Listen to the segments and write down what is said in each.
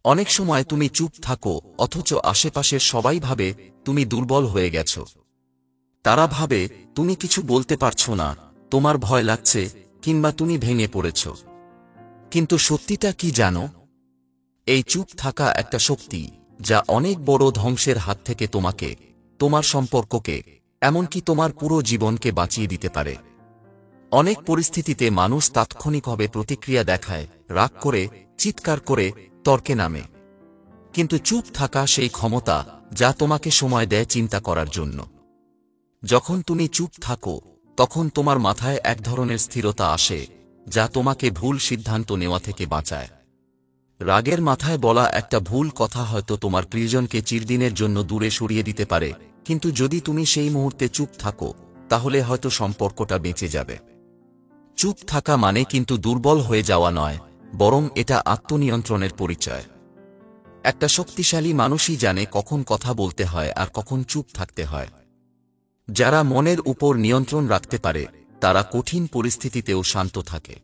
অনেক সময় তুমি চুপ থাকো, অথচ আশেপাশের সবাই ভাবে তুমি দুর্বল হয়ে গেছ। তারা ভাবে তুমি কিছু বলতে পারছো না, তোমার ভয় লাগছে, কিংবা তুমি ভেঙে পড়েছ। কিন্তু সত্যিটা কি জানো? এই চুপ থাকা একটা শক্তি, যা অনেক বড় ধ্বংসের হাত থেকে তোমাকে, তোমার সম্পর্ককে, এমনকি তোমার পুরো জীবনকে বাঁচিয়ে দিতে পারে। অনেক পরিস্থিতিতে মানুষ তাৎক্ষণিকভাবে প্রতিক্রিয়া দেখায়, রাগ করে, চিৎকার করে, তর্কে নামে। কিন্তু চুপ থাকা সেই ক্ষমতা, যা তোমাকে সময় দেয় চিন্তা করার জন্য। যখন তুমি চুপ থাকো, তখন তোমার মাথায় এক ধরনের স্থিরতা আসে, যা তোমাকে ভুল সিদ্ধান্ত নেওয়া থেকে বাঁচায়। রাগের মাথায় বলা একটা ভুল কথা হয়তো তোমার প্রিয়জনকে চিরদিনের জন্য দূরে সরিয়ে দিতে পারে, কিন্তু যদি তুমি সেই মুহূর্তে চুপ থাকো, তাহলে হয়তো সম্পর্কটা বেঁচে যাবে। চুপ থাকা মানে কিন্তু দুর্বল হয়ে যাওয়া নয়, বরং এটা আত্মনিয়ন্ত্রণের পরিচয়। একটা শক্তিশালী মানুষই জানে কখন কথা বলতে হয় আর কখন চুপ থাকতে হয়। যারা মনের উপর নিয়ন্ত্রণ রাখতে পারে, তারা কঠিন পরিস্থিতিতেও শান্ত থাকে।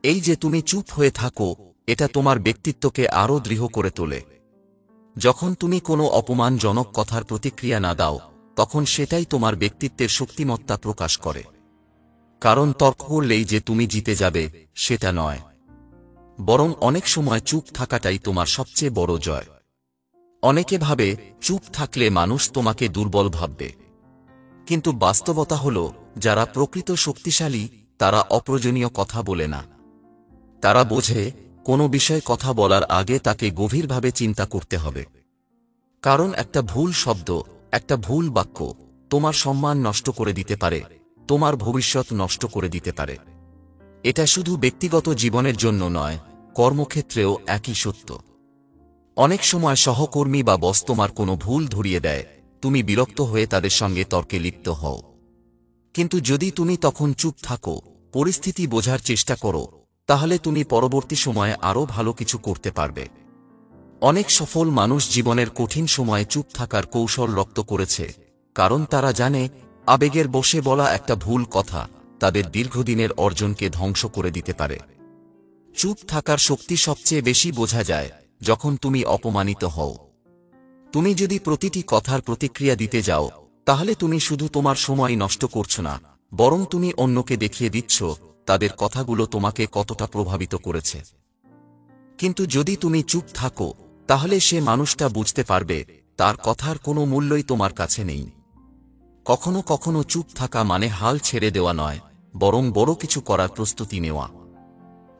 এই যে তুমি চুপ হয়ে থাকো, এটা তোমার ব্যক্তিত্বকে আরও দৃঢ় করে তোলে। যখন তুমি কোনো অপমানজনক কথার প্রতিক্রিয়া না দাও, তখন সেটাই তোমার ব্যক্তিত্বের শক্তিমত্তা প্রকাশ করে। কারণ তর্ক করলেই যে তুমি জিতে যাবে, সেটা নয়। বরং অনেক সময় চুপ থাকাটাই তোমার সবচেয়ে বড় জয়। অনেকে ভাবে চুপ থাকলে মানুষ তোমাকে দুর্বল ভাববে। কিন্তু বাস্তবতা হল, যারা প্রকৃত শক্তিশালী, তারা অপ্রয়োজনীয় কথা বলে না। তারা বোঝে কোনো বিষয়ে কথা বলার আগে তাকে গভীরভাবে চিন্তা করতে হবে। কারণ একটা ভুল শব্দ, একটা ভুল বাক্য তোমার সম্মান নষ্ট করে দিতে পারে, তোমার ভবিষ্যৎ নষ্ট করে দিতে পারে। এটা শুধু ব্যক্তিগত জীবনের জন্য নয়, কর্মক্ষেত্রেও একই সত্য। অনেক সময় সহকর্মী বা বস তোমার কোনো ভুল ধরিয়ে দেয়, তুমি বিরক্ত হয়ে তাদের সঙ্গে তর্কে লিপ্ত হও। কিন্তু যদি তুমি তখন চুপ থাকো, পরিস্থিতি বোঝার চেষ্টা করো, তাহলে তুমি পরবর্তী সময়ে আরও ভালো কিছু করতে পারবে। অনেক সফল মানুষ জীবনের কঠিন সময়ে চুপ থাকার কৌশল রপ্ত করেছে, কারণ তারা জানে আবেগের বশে বলা একটা ভুল কথা তাদের দীর্ঘদিনের অর্জনকে ধ্বংস করে দিতে পারে। চুপ থাকার শক্তি সবচেয়ে বেশি বোঝা যায় যখন তুমি অপমানিত হও। তুমি যদি প্রতিটি কথার প্রতিক্রিয়া দিতে যাও, তাহলে তুমি শুধু তোমার সময় নষ্ট করছো না, বরং তুমি অন্যকে দেখিয়ে দিচ্ছ তাদের কথাগুলো তোমাকে কতটা প্রভাবিত করেছে। কিন্তু যদি তুমি চুপ থাকো, তাহলে সে মানুষটা বুঝতে পারবে তার কথার কোনো মূল্যই তোমার কাছে নেই। কখনো কখনো চুপ থাকা মানে হাল ছেড়ে দেওয়া নয়, বরং বড় কিছু করার প্রস্তুতি নেওয়া।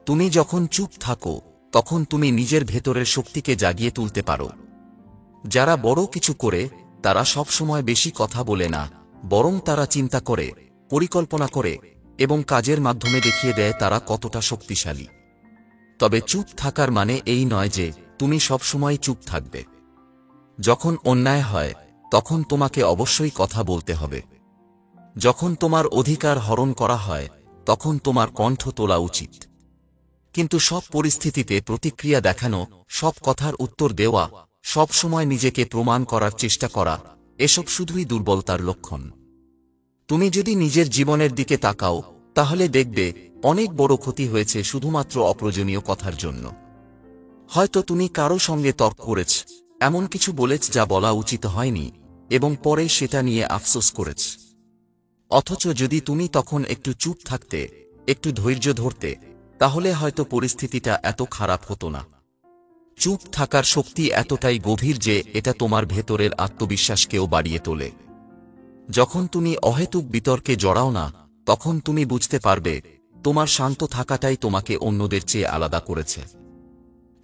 তুমি যখন চুপ থাকো, তখন তুমি নিজের ভেতরের শক্তিকে জাগিয়ে তুলতে পারো। যারা বড় কিছু করে, তারা সবসময় বেশি কথা বলে না, বরং তারা চিন্তা করে, পরিকল্পনা করে এবং কাজের মাধ্যমে দেখিয়ে দেয় তারা কতটা শক্তিশালী। তবে চুপ থাকার মানে এই নয় যে তুমি সবসময় চুপ থাকবে। যখন অন্যায় হয়, তখন তোমাকে অবশ্যই কথা বলতে হবে। যখন তোমার অধিকার হরণ করা হয়, তখন তোমার কণ্ঠ তোলা উচিত। কিন্তু সব পরিস্থিতিতে প্রতিক্রিয়া দেখানো, সব কথার উত্তর দেওয়া, সব সময় নিজেকে প্রমাণ করার চেষ্টা করা, এসব শুধুই দুর্বলতার লক্ষণ। তুমি যদি নিজের জীবনের দিকে তাকাও, তাহলে দেখবে অনেক বড় ক্ষতি হয়েছে শুধুমাত্র অপ্রয়োজনীয় কথার জন্য। হয়তো তুমি কারো সঙ্গে তর্ক করেছ, এমন কিছু বলেছ যা বলা উচিত হয়নি, এবং পরে সেটা নিয়ে আফসোস করেছ। অথচ যদি তুমি তখন একটু চুপ থাকতে, একটু ধৈর্য ধরতে, তাহলে হয়তো পরিস্থিতিটা এত খারাপ হতো না। চুপ থাকার শক্তি এতটাই গভীর যে এটা তোমার ভেতরের আত্মবিশ্বাসকেও বাড়িয়ে তোলে। যখন তুমি অহেতুক বিতর্কে জড়াও না, তখন তুমি বুঝতে পারবে তোমার শান্ত থাকাটাই তোমাকে অন্যদের চেয়ে আলাদা করেছে।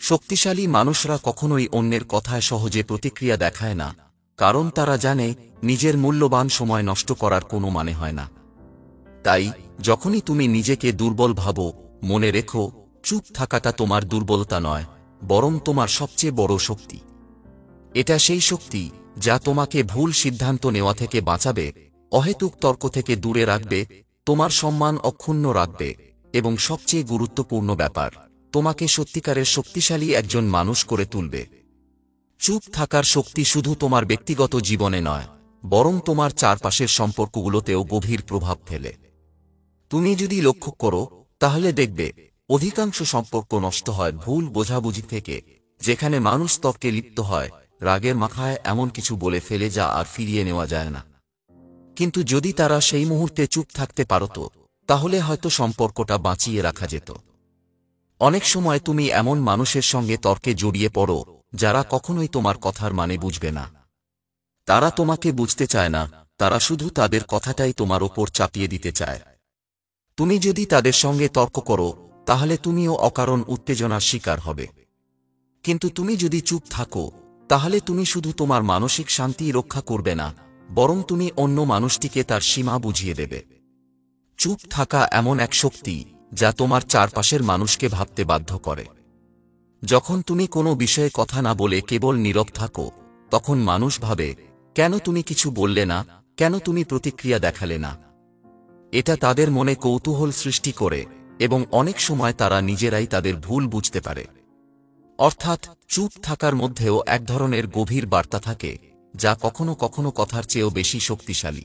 শক্তিশালী মানুষরা কখনোই অন্যের কথায় সহজে প্রতিক্রিয়া দেখায় না, কারণ তারা জানে নিজের মূল্যবান সময় নষ্ট করার কোনো মানে হয় না। তাই যখনই তুমি নিজেকে দুর্বল ভাবো, মনে রেখো, চুপ থাকাটা তোমার দুর্বলতা নয়, বরং তোমার সবচেয়ে বড় শক্তি। এটা সেই শক্তি যা তোমাকে ভুল সিদ্ধান্ত নেওয়া থেকে বাঁচাবে, অহেতুক তর্ক থেকে দূরে রাখবে, তোমার সম্মান অক্ষুণ্ণ রাখবে, এবং সবচেয়ে গুরুত্বপূর্ণ ব্যাপার, তোমাকে সত্যিকারের শক্তিশালী একজন মানুষ করে তুলবে। চুপ থাকার শক্তি শুধু তোমার ব্যক্তিগত জীবনে নয়, বরং তোমার চারপাশের সম্পর্কগুলোতেও গভীর প্রভাব ফেলে। তুমি যদি লক্ষ্য করো, তাহলে দেখবে অধিকাংশ সম্পর্ক নষ্ট হয় ভুল বোঝাবুঝি থেকে, যেখানে মানুষ তর্কে লিপ্ত হয়, রাগের মাথায় এমন কিছু বলে ফেলে যা আর ফিরিয়ে নেওয়া যায় না। কিন্তু যদি তারা সেই মুহূর্তে চুপ থাকতে পারত, তাহলে হয়তো সম্পর্কটা বাঁচিয়ে রাখা যেত। অনেক সময় তুমি এমন মানুষের সঙ্গে তর্কে জড়িয়ে পড়ো যারা কখনোই তোমার কথার মানে বুঝবে না। তারা তোমাকে বুঝতে চায় না, তারা শুধু তাদের কথাটাই তোমার ওপর চাপিয়ে দিতে চায়। তুমি যদি তাদের সঙ্গে তর্ক করো, তাহলে তুমিও অকারণ উত্তেজনার শিকার হবে। কিন্তু তুমি যদি চুপ থাকো, তাহলে তুমি শুধু তোমার মানসিক শান্তি রক্ষা করবে না, বরং তুমি অন্য মানুষটিকে তার সীমা বুঝিয়ে দেবে। চুপ থাকা এমন এক শক্তি যা তোমার চারপাশের মানুষকে ভাবতে বাধ্য করে। যখন তুমি কোনো বিষয়ে কথা না বলে কেবল নীরব থাকো, তখন মানুষ ভাবে, কেন তুমি কিছু বললে না, কেন তুমি প্রতিক্রিয়া দেখালে না। এটা তাদের মনে কৌতূহল সৃষ্টি করে, এবং অনেক সময় তারা নিজেরাই তাদের ভুল বুঝতে পারে। অর্থাৎ চুপ থাকার মধ্যেও এক ধরনের গভীর বার্তা থাকে, যা কখনো কখনো কথার চেয়েও বেশি শক্তিশালী।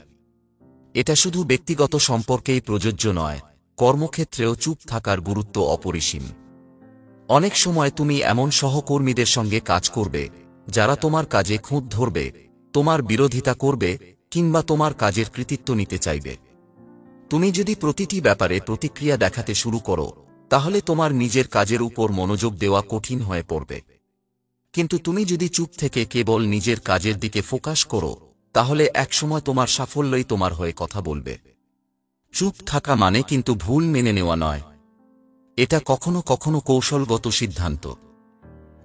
এটা শুধু ব্যক্তিগত সম্পর্কেই প্রযোজ্য নয়, কর্মক্ষেত্রেও চুপ থাকার গুরুত্ব অপরিসীম। অনেক সময় তুমি এমন সহকর্মীদের সঙ্গে কাজ করবে, যারা তোমার কাজে খুঁত ধরবে, তোমার বিরোধিতা করবে, কিংবা তোমার কাজের কৃতিত্ব নিতে চাইবে। তুমি যদি প্রতিটি ব্যাপারে প্রতিক্রিয়া দেখাতে শুরু করো, তাহলে তোমার নিজের কাজের উপর মনোযোগ দেওয়া কঠিন হয়ে পড়বে। কিন্তু তুমি যদি চুপ থেকে কেবল নিজের কাজের দিকে ফোকাস করো, তাহলে একসময় তোমার সাফল্যই তোমার হয়ে কথা বলবে। চুপ থাকা মানে কিন্তু ভুল মেনে নেওয়া নয়। এটা কখনো কখনো কৌশলগত সিদ্ধান্ত।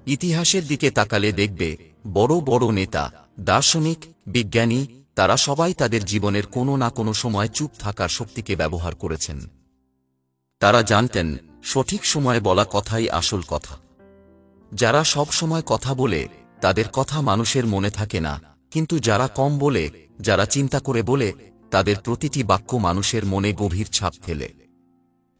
ইতিহাসের দিকে তাকালে দেখবে, বড় বড় নেতা, দার্শনিক, বিজ্ঞানী, তারা সবাই তাদের জীবনের কোনো না কোনো সময় চুপ থাকার শক্তিকে ব্যবহার করেছেন। তারা জানতেন, সঠিক সময়ে বলা কথাই আসল কথা। যারা সব সময় কথা বলে, তাদের কথা মানুষের মনে থাকে না, কিন্তু যারা কম বলে, যারা চিন্তা করে বলে, তাদের প্রতিটি বাক্য মানুষের মনে গভীর ছাপ ফেলে।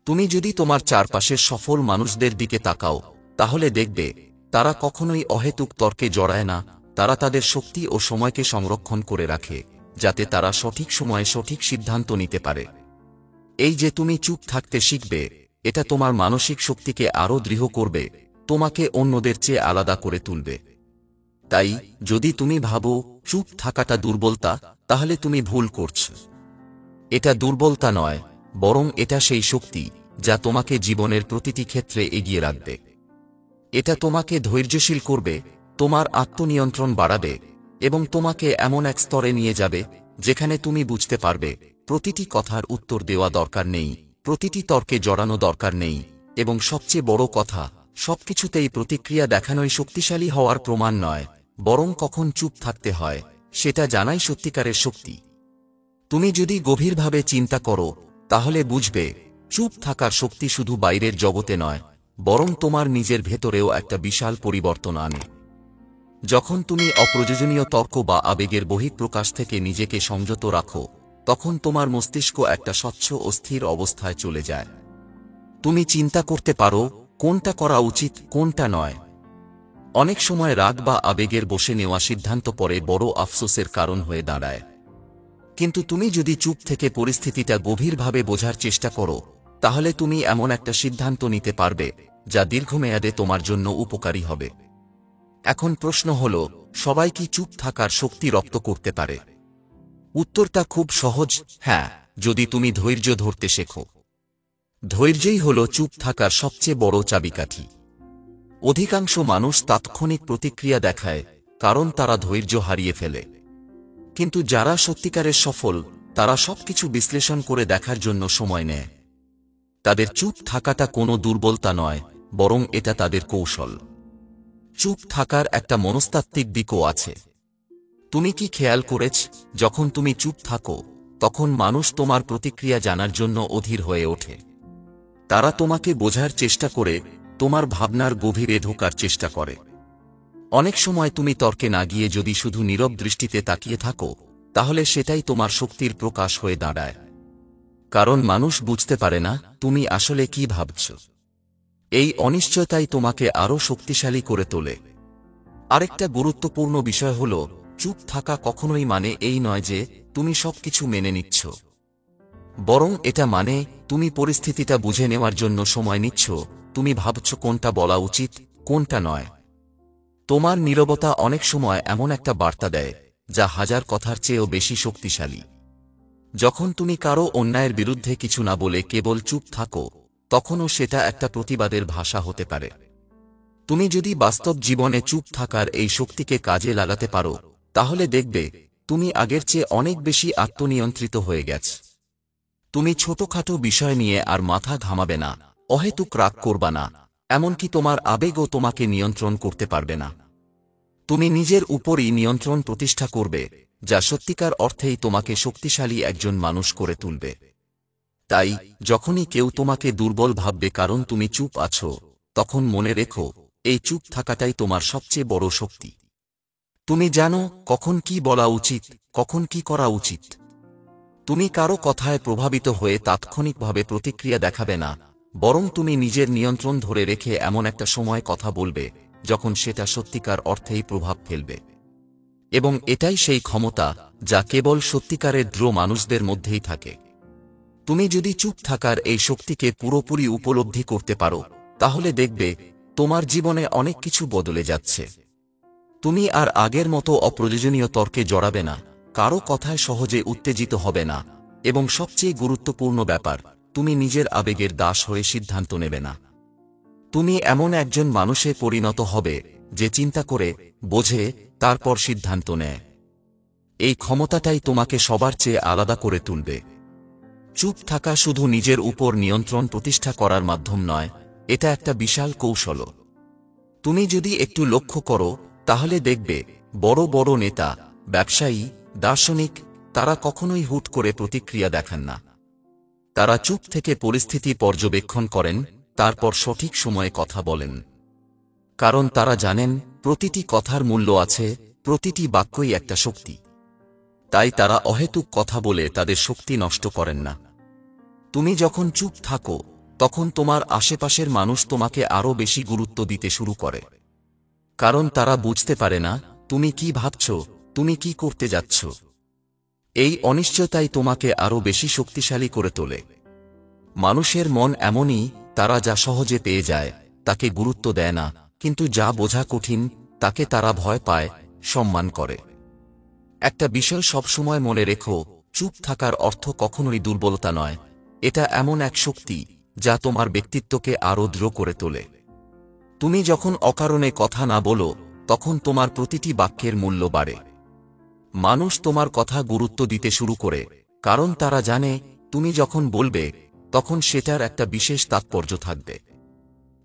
তুমি যদি তোমার চারপাশের সফল মানুষদের দিকে তাকাও, তাহলে দেখবে, তারা কখনোই অহেতুক তর্কে জড়ায় না, তারা তাদের শক্তি ও সময়কে সংরক্ষণ করে রাখে, যাতে তারা সঠিক সময়ে সঠিক সিদ্ধান্ত নিতে পারে। এই যে তুমি চুপ থাকতে শিখবে, এটা তোমার মানসিক শক্তিকে আরও দৃঢ় করবে, তোমাকে অন্যদের চেয়ে আলাদা করে তুলবে। তাই, যদি তুমি ভাবো চুপ থাকাটা দুর্বলতা, তাহলে তুমি ভুল করছ। এটা দুর্বলতা নয়, বরং এটা সেই শক্তি যা তোমাকে জীবনের প্রতিটি ক্ষেত্রে এগিয়ে রাখবে। এটা তোমাকে ধৈর্যশীল করবে, তোমার আত্মনিয়ন্ত্রণ বাড়াবে, এবং তোমাকে এমন এক স্তরে নিয়ে যাবে যেখানে তুমি বুঝতে পারবে, প্রতিটি কথার উত্তর দেওয়া দরকার নেই, প্রতিটি তর্কে জড়ানো দরকার নেই, এবং সবচেয়ে বড় কথা, সবকিছুতেই প্রতিক্রিয়া দেখানোই শক্তিশালী হওয়ার প্রমাণ নয়, বরং কখন চুপ থাকতে হয় সেটা জানাই সত্যিকারের শক্তি। তুমি যদি গভীরভাবে চিন্তা করো, তাহলে বুঝবে, চুপ থাকার শক্তি শুধু বাইরের জগতে নয়, বরং তোমার নিজের ভেতরেও একটা বিশাল পরিবর্তন আনে। যখন তুমি অপ্রয়োজনীয় তর্ক বা আবেগের বহিঃপ্রকাশ থেকে নিজেকে সংযত রাখো, তখন তোমার মস্তিষ্ক একটা স্বচ্ছ ও স্থির অবস্থায় চলে যায়। তুমি চিন্তা করতে পারো, কোনটা করা উচিত, কোনটা নয়। অনেক সময় রাগ বা আবেগের বশে নেওয়া সিদ্ধান্ত পরে বড় আফসোসের কারণ হয়ে দাঁড়ায়। কিন্তু তুমি যদি চুপ থেকে পরিস্থিতিটা গভীরভাবে বোঝার চেষ্টা করো, তাহলে তুমি এমন একটা সিদ্ধান্ত নিতে পারবে যা দীর্ঘমেয়াদে তোমার জন্য উপকারী হবে। এখন প্রশ্ন হল, সবাই কি চুপ থাকার শক্তি রপ্ত করতে পারে? উত্তরটা খুব সহজ, হ্যাঁ, যদি তুমি ধৈর্য ধরতে শেখো। ধৈর্যই হল চুপ থাকার সবচেয়ে বড় চাবিকাঠি। অধিকাংশ মানুষ তাৎক্ষণিক প্রতিক্রিয়া দেখায়, কারণ তারা ধৈর্য হারিয়ে ফেলে। কিন্তু যারা সত্যিকারের সফল, তারা সবকিছু বিশ্লেষণ করে দেখার জন্য সময় নেয়। তাদের চুপ থাকাটা কোনো দুর্বলতা নয়, বরং এটা তাদের কৌশল। চুপ থাকার একটা মনস্তাত্ত্বিক দিকও আছে। তুমি কি খেয়াল করেছ, যখন তুমি চুপ থাকো, তখন মানুষ তোমার প্রতিক্রিয়া জানার জন্য অধীর হয়ে ওঠে। তারা তোমাকে বোঝার চেষ্টা করে, তোমার ভাবনার গভীরে ঢোকার চেষ্টা করে। অনেক সময় তুমি তর্কে না গিয়ে যদি শুধু নীরব দৃষ্টিতে তাকিয়ে থাকো, তাহলে সেটাই তোমার শক্তির প্রকাশ হয়ে দাঁড়ায়। কারণ মানুষ বুঝতে পারে না তুমি আসলে কি ভাবছ। এই অনিশ্চয়তাই তোমাকে আরও শক্তিশালী করে তোলে। আরেকটা গুরুত্বপূর্ণ বিষয় হল, চুপ থাকা কখনোই মানে এই নয় যে তুমি সবকিছু মেনে নিচ্ছ। বরং এটা মানে, তুমি পরিস্থিতিটা বুঝে নেওয়ার জন্য সময় নিচ্ছ, তুমি ভাবছ কোনটা বলা উচিত, কোনটা নয়। তোমার নীরবতা অনেক সময় এমন একটা বার্তা দেয় যা হাজার কথার চেয়েও বেশি শক্তিশালী। যখন তুমি কারো অন্যায়ের বিরুদ্ধে কিছু না বলে কেবল চুপ থাকো, তখনও সেটা একটা প্রতিবাদের ভাষা হতে পারে। তুমি যদি বাস্তব জীবনে চুপ থাকার এই শক্তিকে কাজে লাগাতে পারো, তাহলে দেখবে তুমি আগের চেয়ে অনেক বেশি আত্মনিয়ন্ত্রিত হয়ে গেছ। তুমি ছোটখাটো বিষয় নিয়ে আর মাথা ঘামাবে না, অহেতুক রাগ করবা না, এমনকি তোমার আবেগও তোমাকে নিয়ন্ত্রণ করতে পারবে না। তুমি নিজের উপরই নিয়ন্ত্রণ প্রতিষ্ঠা করবে, যা সত্যিকার অর্থেই তোমাকে শক্তিশালী একজন মানুষ করে তুলবে। তাই যখনই কেউ তোমাকে দুর্বল ভাববে কারণ তুমি চুপ আছো, তখন মনে রেখো, এই চুপ থাকাটাই তোমার সবচেয়ে বড় শক্তি। তুমি জানো কখন কি বলা উচিত, কখন কি করা উচিত। তুমি কারো কথায় প্রভাবিত হয়ে তাৎক্ষণিকভাবে প্রতিক্রিয়া দেখাবে না, বরং তুমি নিজের নিয়ন্ত্রণ ধরে রেখে এমন একটা সময় কথা বলবে যখন সেটা সত্যিকার অর্থেই প্রভাব ফেলবে। এবং এটাই সেই ক্ষমতা যা কেবল সত্যিকারের দৃঢ় মানুষদের মধ্যেই থাকে। তুমি যদি চুপ থাকার এই শক্তিকে পুরোপুরি উপলব্ধি করতে পারো, তাহলে দেখবে তোমার জীবনে অনেক কিছু বদলে যাচ্ছে। তুমি আর আগের মতো অপ্রয়োজনীয় তর্কে জড়াবে না, কারো কথায় সহজে উত্তেজিত হবে না, এবং সবচেয়ে গুরুত্বপূর্ণ ব্যাপার, তুমি নিজের আবেগের দাস হয়ে সিদ্ধান্ত নেবে না। তুমি এমন একজন মানুষে পরিণত হবে যে চিন্তা করে, বোঝে, তারপর সিদ্ধান্ত নেয়। এই ক্ষমতাটাই তোমাকে সবার চেয়ে আলাদা করে তুলবে। চুপ থাকা শুধু নিজের উপর নিয়ন্ত্রণ প্রতিষ্ঠা করার মাধ্যম নয়, এটা একটা বিশাল কৌশল। তুমি যদি একটু লক্ষ্য করো, তাহলে দেখবে বড় বড় নেতা, ব্যবসায়ী, দার্শনিক, তারা কখনোই হুট করে প্রতিক্রিয়া দেখান না। তারা চুপ থেকে পরিস্থিতি পর্যবেক্ষণ করেন, তারপর সঠিক সময়ে কথা বলেন। কারণ তারা জানেন প্রতিটি কথার মূল্য আছে, প্রতিটি বাক্যই একটা শক্তি। তাই তারা অহেতুক কথা বলে তাদের শক্তি নষ্ট করেন না। তুমি যখন চুপ থাকো, তখন তোমার আশেপাশের মানুষ তোমাকে আরও বেশি গুরুত্ব দিতে শুরু করে। কারণ তারা বুঝতে পারে না তুমি কি ভাবছ, তুমি কি করতে যাচ্ছ। এই অনিশ্চয়তাই তোমাকে আরও বেশি শক্তিশালী করে তোলে। মানুষের মন এমনই, তারা যা সহজে পেয়ে যায় তাকে গুরুত্ব দেয় না, কিন্তু যা বোঝা কঠিন তাকে তারা ভয় পায়, সম্মান করে। একটা বিষয় সবসময় মনে রেখো, চুপ থাকার অর্থ কখনোই দুর্বলতা নয়, এটা এমন এক শক্তি যা তোমার ব্যক্তিত্বকে আরও দৃঢ় করে তোলে। তুমি যখন অকারণে কথা না বলো, তখন তোমার প্রতিটি বাক্যের মূল্য বাড়ে। মানুষ তোমার কথা গুরুত্ব দিতে শুরু করে, কারণ তারা জানে তুমি যখন বলবে তখন সেটার একটা বিশেষ তাৎপর্য থাকবে।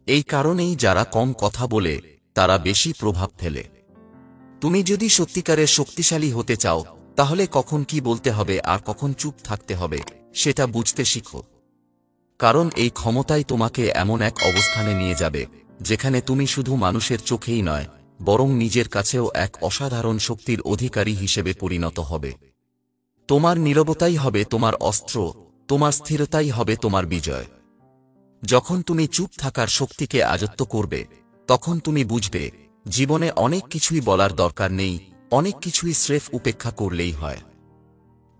এই কারণেই যারা কম কথা বলে তারা বেশি প্রভাব ফেলে। তুমি যদি সত্যিকারের শক্তিশালী হতে চাও, তাহলে কখন কি বলতে হবে আর কখন চুপ থাকতে হবে সেটা বুঝতে শিখো। কারণ এই ক্ষমতাই তোমাকে এমন এক অবস্থানে নিয়ে যাবে যেখানে তুমি শুধু মানুষের চোখেই নয়, বরং নিজের কাছেও এক অসাধারণ শক্তির অধিকারী হিসেবে পরিণত হবে। তোমার নীরবতাই হবে তোমার অস্ত্র, তোমার স্থিরতাই হবে তোমার বিজয়। যখন তুমি চুপ থাকার শক্তিকে আয়ত্ত করবে, তখন তুমি বুঝবে জীবনে অনেক কিছুই বলার দরকার নেই, অনেক কিছুই স্রেফ উপেক্ষা করলেই হয়।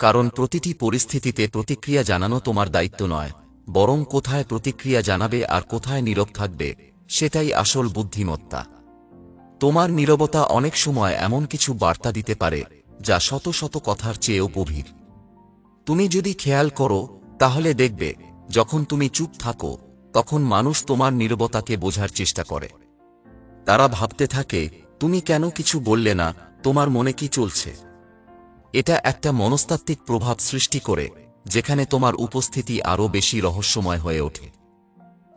কারণ প্রতিটি পরিস্থিতিতে প্রতিক্রিয়া জানানো তোমার দায়িত্ব নয়, বরং কোথায় প্রতিক্রিয়া জানাবে আর কোথায় নীরব থাকবে সেটাই আসল বুদ্ধিমত্তা। তোমার নীরবতা অনেক সময় এমন কিছু বার্তা দিতে পারে যা শত শত কথার চেয়েও গভীর। তুমি যদি খেয়াল করো, তাহলে দেখবে যখন তুমি চুপ থাকো, তখন মানুষ তোমার নীরবতাকে বোঝার চেষ্টা করে। তারা ভাবতে থাকে, তুমি কেন কিছু বললে না, তোমার মনে কি চলছে। এটা একটা মনস্তাত্ত্বিক প্রভাব সৃষ্টি করে, যেখানে তোমার উপস্থিতি আরও বেশি রহস্যময় হয়ে ওঠে।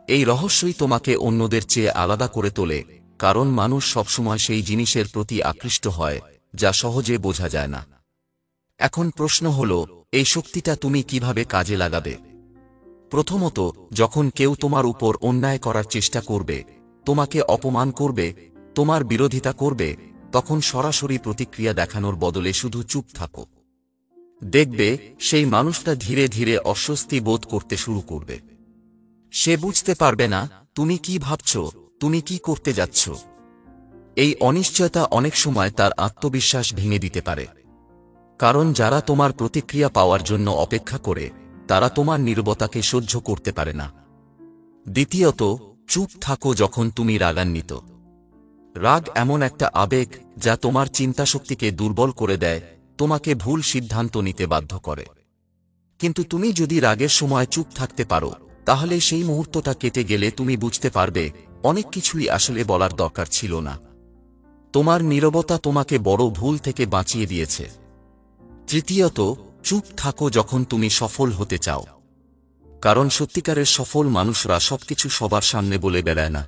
এই রহস্যই তোমাকে অন্যদের চেয়ে আলাদা করে তোলে, কারণ মানুষ সবসময় সেই জিনিসের প্রতি আকৃষ্ট হয় যা সহজে বোঝা যায় না। এখন প্রশ্ন হলো, এই শক্তিটা তুমি কিভাবে কাজে লাগাবে? প্রথমত, যখন কেউ তোমার উপর অন্যায় করার চেষ্টা করবে, তোমাকে অপমান করবে, তোমার বিরোধিতা করবে, তখন সরাসরি প্রতিক্রিয়া দেখানোর বদলে শুধু চুপ থাকো। দেখবে সেই মানুষটা ধীরে ধীরে অস্বস্তি বোধ করতে শুরু করবে। সে বুঝতে পারবে না তুমি কি ভাবছ, তুমি কি করতে যাচ্ছ। এই অনিশ্চয়তা অনেক সময় তার আত্মবিশ্বাস ভেঙে দিতে পারে। কারণ যারা তোমার প্রতিক্রিয়া পাওয়ার জন্য অপেক্ষা করে, তারা তোমার নীরবতাকে সহ্য করতে পারে না। দ্বিতীয়ত, চুপ থাকো যখন তুমি রাগান্বিত। রাগ এমন একটা আবেগ যা তোমার চিন্তাশক্তিকে দুর্বল করে দেয়, তোমাকে ভুল সিদ্ধান্ত নিতে বাধ্য করে। কিন্তু তুমি যদি রাগের সময় চুপ থাকতে পারো, তাহলে সেই মুহূর্তটা কেটে গেলে তুমি বুঝতে পারবে অনেক কিছুই আসলে বলার দরকার ছিল না। তোমার নীরবতা তোমাকে বড় ভুল থেকে বাঁচিয়ে দিয়েছে। তৃতীয়ত, চুপ থাকো যখন তুমি সফল হতে চাও। কারণ সত্যিকারের সফল মানুষরা সবকিছু সবার সামনে বলে বেড়ায় না।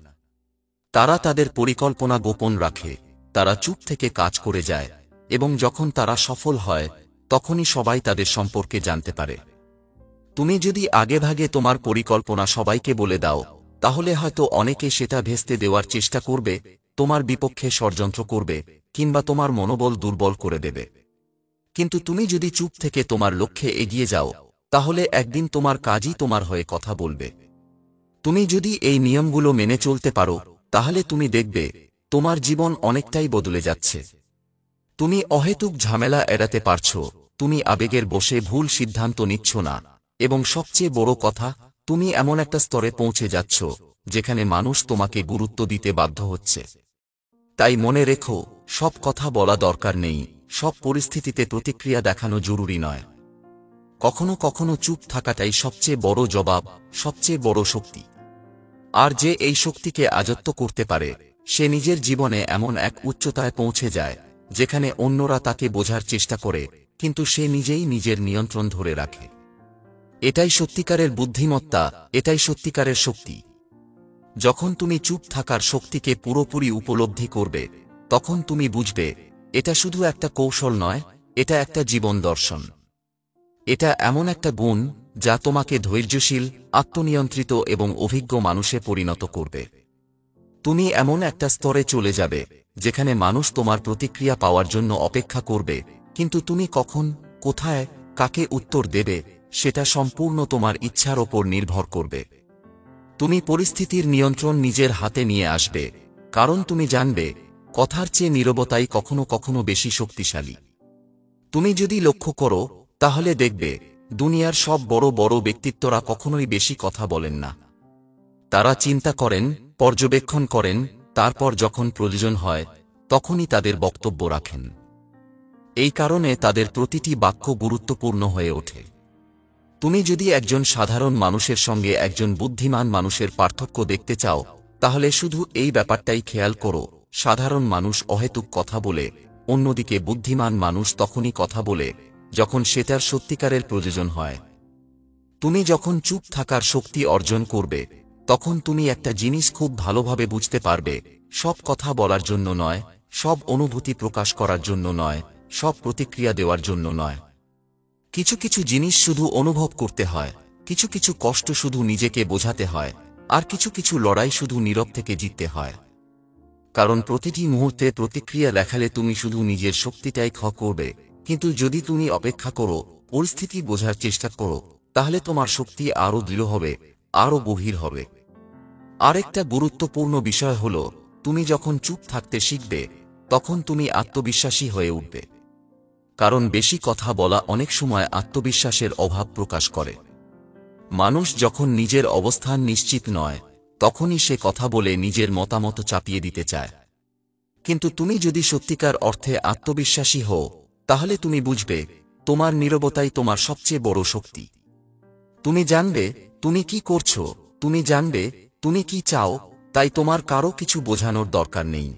তারা তাদের পরিকল্পনা গোপন রাখে, তারা চুপ থেকে কাজ করে যায়, এবং যখন তারা সফল হয় তখনই সবাই তাদের সম্পর্কে জানতে পারে। তুমি যদি আগেভাগে তোমার পরিকল্পনা সবাইকে বলে দাও, তাহলে হয়তো অনেকে সেটা ভেস্তে দেওয়ার চেষ্টা করবে, তোমার বিপক্ষে ষড়যন্ত্র করবে, কিংবা তোমার মনোবল দুর্বল করে দেবে। কিন্তু তুমি যদি চুপ থেকে তোমার লক্ষ্যে এগিয়ে যাও, তাহলে একদিন তোমার কাজই তোমার হয়ে কথা বলবে। তুমি যদি এই নিয়মগুলো মেনে চলতে পারো, তাহলে তুমি দেখবে তোমার জীবন অনেকটাই বদলে যাচ্ছে। তুমি অহেতুক ঝামেলা এড়াতে পারছো, তুমি আবেগের বশে ভুল সিদ্ধান্ত নিচ্ছ না, এবং সবচেয়ে বড় কথা, তুমি এমন একটা স্তরে পৌঁছে যাচ্ছ যেখানে মানুষ তোমাকে গুরুত্ব দিতে বাধ্য হচ্ছে। তাই মনে রেখো, সব কথা বলা দরকার নেই, সব পরিস্থিতিতে প্রতিক্রিয়া দেখানো জরুরি নয়। কখনো কখনো চুপ থাকাটাই সবচেয়ে বড় জবাব, সবচেয়ে বড় শক্তি। আর যে এই শক্তিকে আয়ত্ত করতে পারে, সে নিজের জীবনে এমন এক উচ্চতায় পৌঁছে যায় যেখানে অন্যরা তাকে বোঝার চেষ্টা করে, কিন্তু সে নিজেই নিজের নিয়ন্ত্রণ ধরে রাখে। এটাই সত্যিকারের বুদ্ধিমত্তা, এটাই সত্যিকারের শক্তি। যখন তুমি চুপ থাকার শক্তিকে পুরোপুরি উপলব্ধি করবে, তখন তুমি বুঝবে এটা শুধু একটা কৌশল নয়, এটা একটা জীবন দর্শন। এটা এমন একটা গুণ যা তোমাকে ধৈর্যশীল, আত্মনিয়ন্ত্রিত এবং অভিজ্ঞ মানুষে পরিণত করবে। তুমি এমন একটা স্তরে চলে যাবে যেখানে মানুষ তোমার প্রতিক্রিয়া পাওয়ার জন্য অপেক্ষা করবে, কিন্তু তুমি কখন, কোথায়, কাকে উত্তর দেবে সেটা সম্পূর্ণ তোমার ইচ্ছার ওপর নির্ভর করবে। তুমি পরিস্থিতির নিয়ন্ত্রণ নিজের হাতে নিয়ে আসবে, কারণ তুমি জানবে কথার চেয়ে নীরবতাই কখনো কখনো বেশি শক্তিশালী। তুমি যদি লক্ষ্য করো, তাহলে দেখবে দুনিয়ার সব বড় বড় ব্যক্তিত্বরা কখনোই বেশি কথা বলেন না। তারা চিন্তা করেন, পর্যবেক্ষণ করেন, তারপর যখন প্রয়োজন হয় তখনই তাদের বক্তব্য রাখেন। এই কারণে তাদের প্রতিটি বাক্য গুরুত্বপূর্ণ হয়ে ওঠে। তুমি যদি একজন সাধারণ মানুষের সঙ্গে একজন বুদ্ধিমান মানুষের পার্থক্য দেখতে চাও, তাহলে শুধু এই ব্যাপারটাই খেয়াল করো, সাধারণ মানুষ অহেতুক কথা বলে, অন্যদিকে বুদ্ধিমান মানুষ তখনই কথা বলে যখন সেটার সত্যিকারের প্রয়োজন হয়। তুমি যখন চুপ থাকার শক্তি অর্জন করবে, তখন তুমি একটা জিনিস খুব ভালোভাবে বুঝতে পারবে, সব কথা বলার জন্য নয়, সব অনুভূতি প্রকাশ করার জন্য নয়, সব প্রতিক্রিয়া দেওয়ার জন্য নয়। কিছু কিছু জিনিস শুধু অনুভব করতে হয়, কিছু কিছু কষ্ট শুধু নিজেকে বোঝাতে হয়, আর কিছু কিছু লড়াই শুধু নীরব থেকে জিততে হয়। কারণ প্রতিটি মুহূর্তে প্রতিক্রিয়া দেখালে তুমি শুধু নিজের শক্তিটাই ক্ষয় করবে, কিন্তু যদি তুমি অপেক্ষা করো, পরিস্থিতি বোঝার চেষ্টা করো, তাহলে তোমার শক্তি আরও দৃঢ় হবে, আরও গভীর হবে। আরেকটা গুরুত্বপূর্ণ বিষয় হল, তুমি যখন চুপ থাকতে শিখবে, তখন তুমি আত্মবিশ্বাসী হয়ে উঠবে। কারণ বেশি কথা বলা অনেক সময় আত্মবিশ্বাসের অভাব প্রকাশ করে। মানুষ যখন নিজের অবস্থান নিশ্চিত নয়, তখনই সে কথা বলে নিজের মতামত চাপিয়ে দিতে চায়। কিন্তু তুমি যদি সত্যিকার অর্থে আত্মবিশ্বাসী হও, তাহলে তুমি বুঝবে তোমার নীরবতাই তোমার সবচেয়ে বড় শক্তি। তুমি জানবে তুমি কি করছো, তুমি জানবে তুমি কি চাও, তাই তোমার কারো কিছু বোঝানোর দরকার নেই।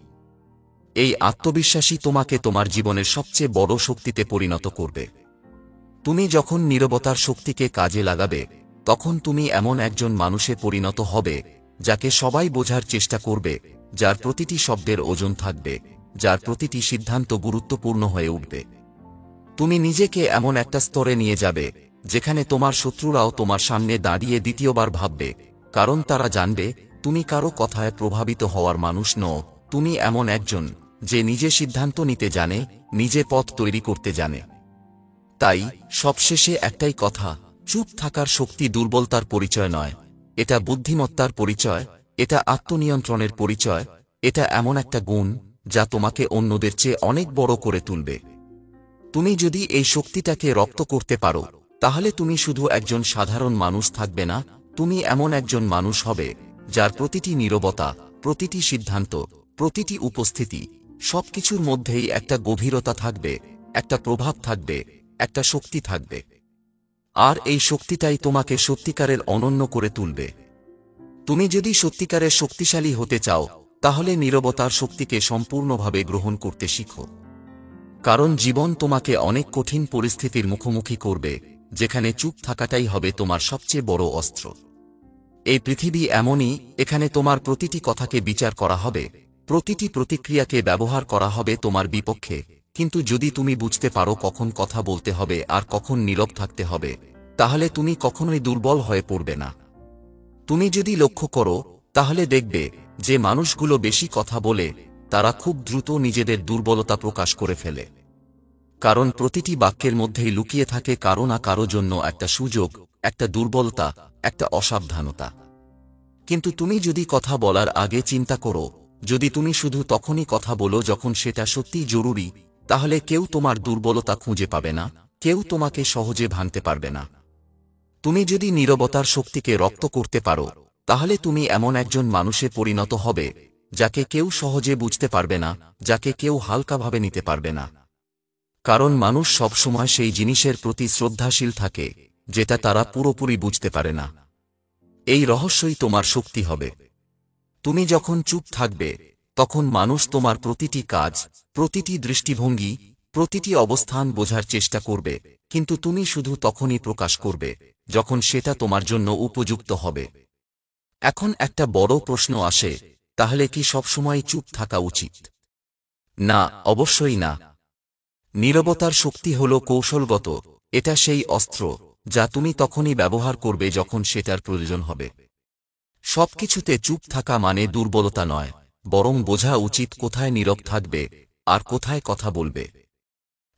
এই আত্মবিশ্বাসই তোমাকে তোমার জীবনের সবচেয়ে বড় শক্তিতে পরিণত করবে। তুমি যখন নীরবতার শক্তিকে কাজে লাগাবে, তখন তুমি এমন একজন মানুষে পরিণত হবে যাকে সবাই বোঝার চেষ্টা করবে, যার প্রতিটি শব্দের ওজন থাকবে, যার প্রতিটি সিদ্ধান্ত গুরুত্বপূর্ণ হয়ে উঠবে। তুমি নিজেকে এমন একটা স্তরে নিয়ে যাবে যেখানে তোমার শত্রুরাও তোমার সামনে দাঁড়িয়ে দ্বিতীয়বার ভাববে, কারণ তারা জানবে তুমি কারো কথায় প্রভাবিত হওয়ার মানুষ নও, তুমি এমন একজন যে নিজে সিদ্ধান্ত নিতে জানে, নিজে পথ তৈরি করতে জানে। তাই সবশেষে একটাই কথা, চুপ থাকার শক্তি দুর্বলতার পরিচয় নয়, এটা বুদ্ধিমত্তার পরিচয়, এটা আত্মনিয়ন্ত্রণের পরিচয়, এটা এমন একটা গুণ যা তোমাকে অন্যদের চেয়ে অনেক বড় করে তুলবে। তুমি যদি এই শক্তিটাকে রপ্ত করতে পারো, তাহলে তুমি শুধু একজন সাধারণ মানুষ থাকবে না, তুমি এমন একজন মানুষ হবে যার প্রতিটি নীরবতা, প্রতিটি সিদ্ধান্ত, প্রতিটি উপস্থিতি, সবকিছুর মধ্যেই একটা গভীরতা থাকবে, একটা প্রভাব থাকবে, একটা শক্তি থাকবে। আর এই শক্তিটাই তোমাকে সত্যিকারের অনন্য করে তুলবে। তুমি যদি সত্যিকারের শক্তিশালী হতে চাও, তাহলে নীরবতার শক্তিকে সম্পূর্ণভাবে গ্রহণ করতে শিখো। কারণ জীবন তোমাকে অনেক কঠিন পরিস্থিতির মুখোমুখি করবে, যেখানে চুপ থাকাটাই হবে তোমার সবচেয়ে বড় অস্ত্র। এই পৃথিবী এমনই, এখানে তোমার প্রতিটি কথাকে বিচার করা হবে, প্রতিটি প্রতিক্রিয়াকে ব্যবহার করা হবে তোমার বিপক্ষে। কিন্তু যদি তুমি বুঝতে পারো কখন কথা বলতে হবে আর কখন নীরব থাকতে হবে, তাহলে তুমি কখনোই দুর্বল হয়ে পড়বে না। তুমি যদি লক্ষ্য করো, তাহলে দেখবে যে মানুষগুলো বেশি কথা বলে তারা খুব দ্রুত নিজেদের দুর্বলতা প্রকাশ করে ফেলে। কারণ প্রতিটি বাক্যের মধ্যেই লুকিয়ে থাকে কারো না কারো জন্য একটা সুযোগ, একটা দুর্বলতা, একটা অসাবধানতা। কিন্তু তুমি যদি কথা বলার আগে চিন্তা করো, যদি তুমি শুধু তখনই কথা বলো যখন সেটা সত্যিই জরুরি, তাহলে কেউ তোমার দুর্বলতা খুঁজে পাবে না, কেউ তোমাকে সহজে ভাঙতে পারবে না। তুমি যদি নীরবতার শক্তিকে রপ্ত করতে পারো, তাহলে তুমি এমন একজন মানুষে পরিণত হবে যাকে কেউ সহজে বুঝতে পারবে না, যাকে কেউ হালকাভাবে নিতে পারবে না। কারণ মানুষ সবসময় সেই জিনিসের প্রতি শ্রদ্ধাশীল থাকে যেটা তারা পুরোপুরি বুঝতে পারে না। এই রহস্যই তোমার শক্তি হবে। তুমি যখন চুপ থাকবে, তখন মানুষ তোমার প্রতিটি কাজ, প্রতিটি দৃষ্টিভঙ্গি, প্রতিটি অবস্থান বোঝার চেষ্টা করবে, কিন্তু তুমি শুধু তখনই প্রকাশ করবে যখন সেটা তোমার জন্য উপযুক্ত হবে। এখন একটা বড় প্রশ্ন আসে, তাহলে কি সবসময় চুপ থাকা উচিত? না, অবশ্যই না। নীরবতার শক্তি হল কৌশলগত, এটা সেই অস্ত্র যা তুমি তখনই ব্যবহার করবে যখন সেটার প্রয়োজন হবে। সবকিছুতে চুপ থাকা মানে দুর্বলতা নয়, বরং বোঝা উচিত কোথায় নীরব থাকবে আর কোথায় কথা বলবে।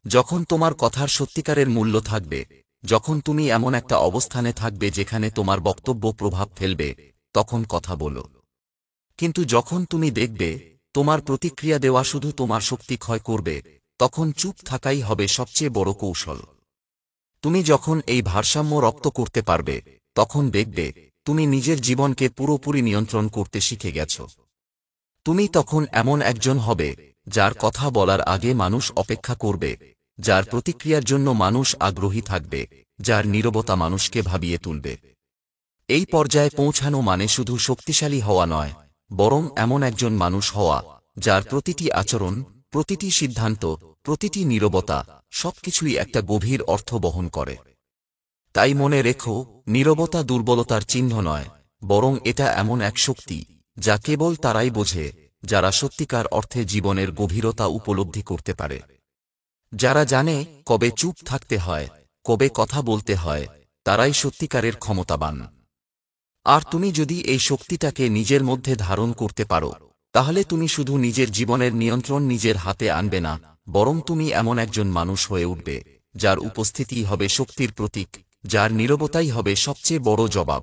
যখন তোমার কথার সত্যিকারের মূল্য থাকবে, যখন তুমি এমন একটা অবস্থানে থাকবে যেখানে তোমার বক্তব্য প্রভাব ফেলবে, তখন কথা বলো। কিন্তু যখন তুমি দেখবে তোমার প্রতিক্রিয়া দেওয়া শুধু তোমার শক্তি ক্ষয় করবে, তখন চুপ থাকাই হবে সবচেয়ে বড় কৌশল। তুমি যখন এই ভারসাম্য রপ্ত করতে পারবে, তখন দেখবে তুমি নিজের জীবনকে পুরোপুরি নিয়ন্ত্রণ করতে শিখে গেছ। তুমি তখন এমন একজন হবে যার কথা বলার আগে মানুষ অপেক্ষা করবে, যার প্রতিক্রিয়ার জন্য মানুষ আগ্রহী থাকবে, যার নীরবতা মানুষকে ভাবিয়ে তুলবে। এই পর্যায়ে পৌঁছানো মানে শুধু শক্তিশালী হওয়া নয়, বরং এমন একজন মানুষ হওয়া যার প্রতিটি আচরণ, প্রতিটি সিদ্ধান্ত, প্রতিটি নীরবতা, সবকিছুই একটা গভীর অর্থ বহন করে। তাই মনে রেখো, নীরবতা দুর্বলতার চিহ্ন নয়, বরং এটা এমন এক শক্তি যা কেবল তারাই বোঝে যারা সত্যিকার অর্থে জীবনের গভীরতা উপলব্ধি করতে পারে। যারা জানে কবে চুপ থাকতে হয়, কবে কথা বলতে হয়, তারাই সত্যিকারের ক্ষমতাবান। আর তুমি যদি এই শক্তিটাকে নিজের মধ্যে ধারণ করতে পারো, তাহলে তুমি শুধু নিজের জীবনের নিয়ন্ত্রণ নিজের হাতে আনবে না, বরং তুমি এমন একজন মানুষ হয়ে উঠবে যার উপস্থিতি হবে শক্তির প্রতীক, যার নীরবতাই হবে সবচেয়ে বড় জবাব।